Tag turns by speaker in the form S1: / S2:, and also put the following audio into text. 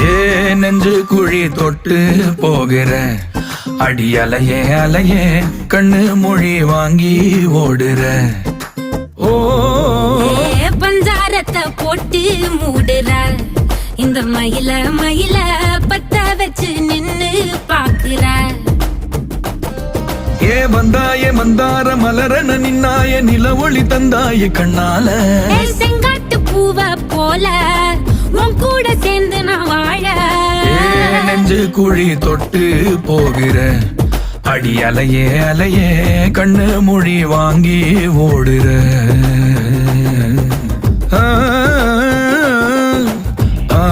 S1: ஏ நெஞ்சு குழி தொட்டு போகிற அடி அலையே அலையே கண்ணு மொழி வாங்கி ஓடுற. ஓ
S2: பஞ்சாரத்தை போட்டு மூடுற இந்த மயில மயில பத்த வச்சு நின்னு பாக்குற.
S1: ஏ வந்தாய மந்தார மலரன நின்னாய நில ஒளி தந்தாய கண்ணால.
S2: செங்காட்டு பூவ போல உன் கூட சேர்ந்து நான் வாழ.
S1: நெஞ்சு குழி தொட்டு போகிற அடி அலையே அலையே கண்ணு மொழி வாங்கி ஓடுற. ஆ ஆ